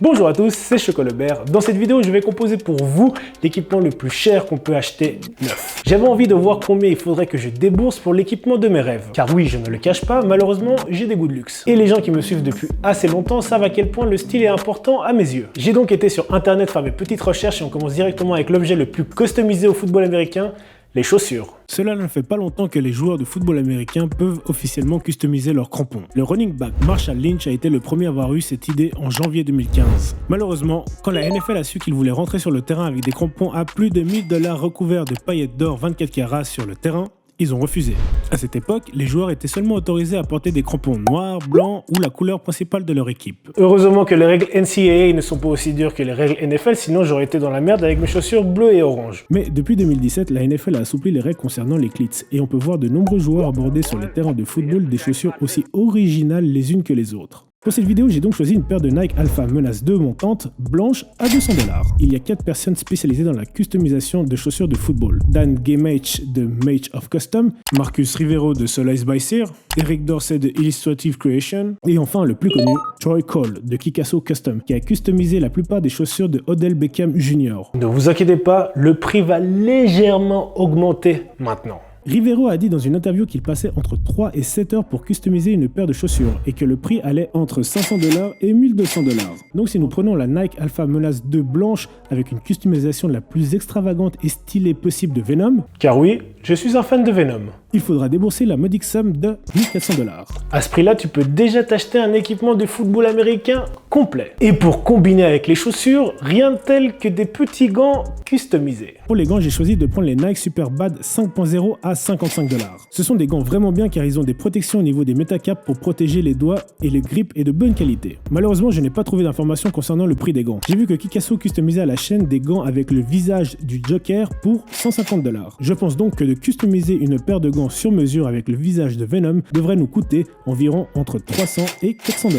Bonjour à tous, c'est Chocolobert. Dans cette vidéo, je vais composer pour vous l'équipement le plus cher qu'on peut acheter neuf. J'avais envie de voir combien il faudrait que je débourse pour l'équipement de mes rêves. Car oui, je ne le cache pas, malheureusement, j'ai des goûts de luxe. Et les gens qui me suivent depuis assez longtemps savent à quel point le style est important à mes yeux. J'ai donc été sur internet faire mes petites recherches et on commence directement avec l'objet le plus customisé au football américain, les chaussures. Cela ne fait pas longtemps que les joueurs de football américain peuvent officiellement customiser leurs crampons. Le running back Marshall Lynch a été le premier à avoir eu cette idée en janvier 2015. Malheureusement, quand la NFL a su qu'il voulait rentrer sur le terrain avec des crampons à plus de 1000 $ recouverts de paillettes d'or 24 carats sur le terrain, ils ont refusé. À cette époque, les joueurs étaient seulement autorisés à porter des crampons noirs, blancs ou la couleur principale de leur équipe. Heureusement que les règles NCAA ne sont pas aussi dures que les règles NFL, sinon j'aurais été dans la merde avec mes chaussures bleues et oranges. Mais depuis 2017, la NFL a assoupli les règles concernant les cleats et on peut voir de nombreux joueurs aborder sur les terrains de football des chaussures aussi originales les unes que les autres. Pour cette vidéo, j'ai donc choisi une paire de Nike Alpha Menace 2 montantes, blanches à 200 $. Il y a 4 personnes spécialisées dans la customisation de chaussures de football. Dan Gemach de Mage of Custom, Marcus Rivero de Solace by Sear, Eric Dorsey de Illustrative Creation, et enfin le plus connu, Troy Cole de Kikasso Custom, qui a customisé la plupart des chaussures de Odell Beckham Jr. Ne vous inquiétez pas, le prix va légèrement augmenter maintenant. Rivero a dit dans une interview qu'il passait entre 3 et 7 heures pour customiser une paire de chaussures et que le prix allait entre 500 $ et 1200 $. Donc si nous prenons la Nike Alpha Menace 2 blanche avec une customisation la plus extravagante et stylée possible de Venom, car oui, je suis un fan de Venom, il faudra débourser la modique somme de 1400 $. À ce prix-là, tu peux déjà t'acheter un équipement de football américain complet. Et pour combiner avec les chaussures, rien de tel que des petits gants customisés. Pour les gants, j'ai choisi de prendre les Nike Superbad 5.0 à 55 $. Ce sont des gants vraiment bien car ils ont des protections au niveau des métacarpes pour protéger les doigts et le grip est de bonne qualité. Malheureusement, je n'ai pas trouvé d'informations concernant le prix des gants. J'ai vu que Kikasso customisait à la chaîne des gants avec le visage du Joker pour 150 $. Je pense donc que de customiser une paire de gants sur mesure avec le visage de Venom devrait nous coûter environ entre 300 et 400 $.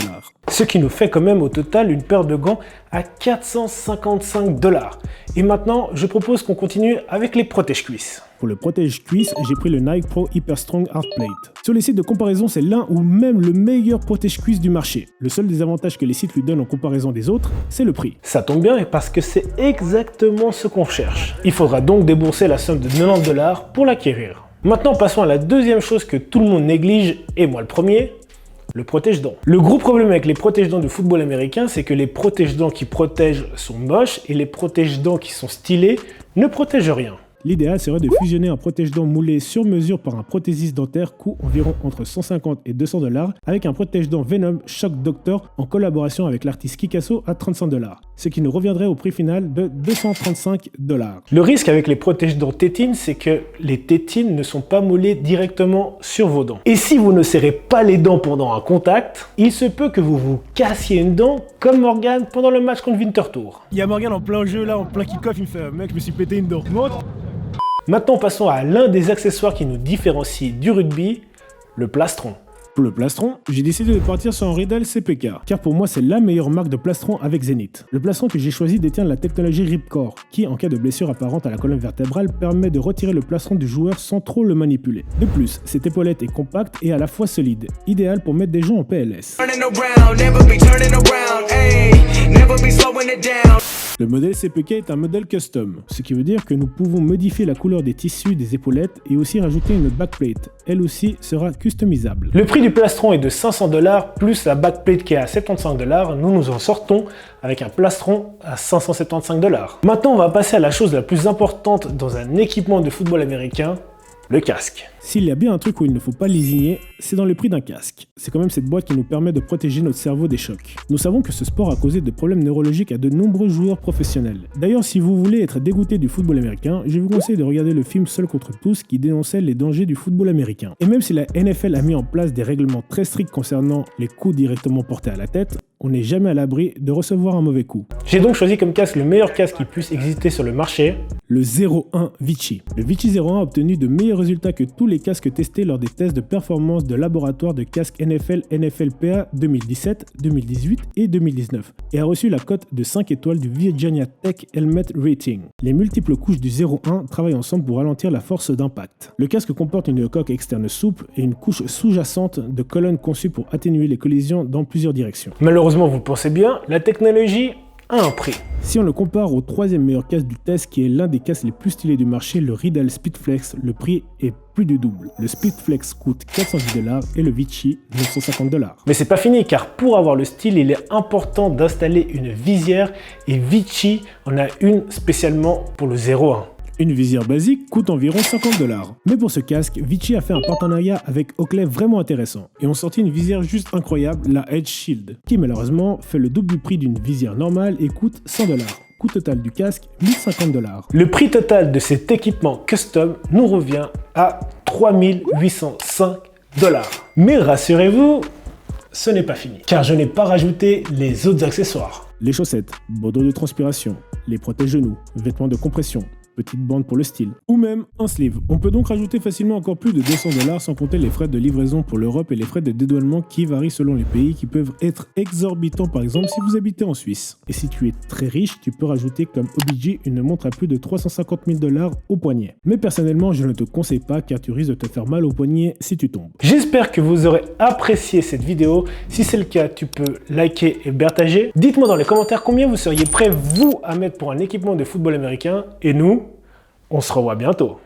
Ce qui nous fait quand même au total une paire de gants à 455 $. Et maintenant, je propose qu'on continue avec les protège-cuisses. Pour le protège-cuisse, j'ai pris le Nike Pro Hyper Strong Hard Plate. Sur les sites de comparaison, c'est l'un ou même le meilleur protège-cuisse du marché. Le seul désavantage que les sites lui donnent en comparaison des autres, c'est le prix. Ça tombe bien parce que c'est exactement ce qu'on cherche. Il faudra donc débourser la somme de 90 $ pour l'acquérir. Maintenant, passons à la deuxième chose que tout le monde néglige, et moi le premier, le protège-dents. Le gros problème avec les protège-dents de football américain, c'est que les protège-dents qui protègent sont moches et les protège-dents qui sont stylés ne protègent rien. L'idéal serait de fusionner un protège-dents moulé sur mesure par un prothésiste dentaire coût environ entre 150 et 200 $ avec un protège-dents Venom Shock Doctor en collaboration avec l'artiste Kikasso à 35 $, ce qui nous reviendrait au prix final de 235 $. Le risque avec les protège-dents tétines, c'est que les tétines ne sont pas moulées directement sur vos dents. Et si vous ne serrez pas les dents pendant un contact, il se peut que vous vous cassiez une dent comme Morgan pendant le match contre Winterthur. Il y a Morgan en plein jeu là, en plein kick-off, il me fait « Mec, je me suis pété une dent ». Maintenant, passons à l'un des accessoires qui nous différencie du rugby, le plastron. Pour le plastron, j'ai décidé de partir sur un Riddle CPK, car pour moi c'est la meilleure marque de plastron avec Zenith. Le plastron que j'ai choisi détient la technologie Ripcore, qui en cas de blessure apparente à la colonne vertébrale permet de retirer le plastron du joueur sans trop le manipuler. De plus, cette épaulette est compacte et à la fois solide, idéal pour mettre des gens en PLS. Le modèle CPK est un modèle custom, ce qui veut dire que nous pouvons modifier la couleur des tissus des épaulettes et aussi rajouter une backplate. Elle aussi sera customisable. Le prix du plastron est de 500 $ plus la backplate qui est à 75 $. Nous en sortons avec un plastron à 575 $. Maintenant, on va passer à la chose la plus importante dans un équipement de football américain, le casque. S'il y a bien un truc où il ne faut pas lésigner, c'est dans le prix d'un casque. C'est quand même cette boîte qui nous permet de protéger notre cerveau des chocs. Nous savons que ce sport a causé des problèmes neurologiques à de nombreux joueurs professionnels. D'ailleurs, si vous voulez être dégoûté du football américain, je vous conseille de regarder le film Seul contre tous qui dénonçait les dangers du football américain. Et même si la NFL a mis en place des règlements très stricts concernant les coups directement portés à la tête, on n'est jamais à l'abri de recevoir un mauvais coup. J'ai donc choisi comme casque le meilleur casque qui puisse exister sur le marché, le 01 Vichy. Le Vichy 01 a obtenu de meilleurs résultats que tous les les casques testés lors des tests de performance de laboratoire de casques NFL NFLPA 2017, 2018 et 2019 et a reçu la cote de 5 étoiles du Virginia Tech Helmet Rating. Les multiples couches du 0.1 travaillent ensemble pour ralentir la force d'impact. Le casque comporte une coque externe souple et une couche sous-jacente de colonnes conçue pour atténuer les collisions dans plusieurs directions. Malheureusement, vous le pensez bien, la technologie a un prix. Si on le compare au troisième meilleur casque du test qui est l'un des casques les plus stylés du marché, le Riddle Speedflex, le prix est plus du double. Le Speedflex coûte 410 $ et le Vichy 950 $. Mais c'est pas fini car pour avoir le style, il est important d'installer une visière et Vichy en a une spécialement pour le 01. Une visière basique coûte environ 50 $. Mais pour ce casque, Vichy a fait un partenariat avec Oakley vraiment intéressant et ont sorti une visière juste incroyable, la Edge Shield, qui malheureusement fait le double du prix d'une visière normale et coûte 100 $. Coût total du casque, 1050 $. Le prix total de cet équipement custom nous revient à 3805 $. Mais rassurez-vous, ce n'est pas fini, car je n'ai pas rajouté les autres accessoires. Les chaussettes, bandeau de transpiration, les protège-genoux, vêtements de compression, petite bande pour le style, ou même un sleeve. On peut donc rajouter facilement encore plus de 200 $ sans compter les frais de livraison pour l'Europe et les frais de dédouanement qui varient selon les pays qui peuvent être exorbitants par exemple si vous habitez en Suisse. Et si tu es très riche, tu peux rajouter comme OBJ une montre à plus de 350 000 $ au poignet. Mais personnellement, je ne te conseille pas car tu risques de te faire mal au poignet si tu tombes. J'espère que vous aurez apprécié cette vidéo. Si c'est le cas, tu peux liker et partager. Dites-moi dans les commentaires combien vous seriez prêt vous à mettre pour un équipement de football américain et nous, on se revoit bientôt.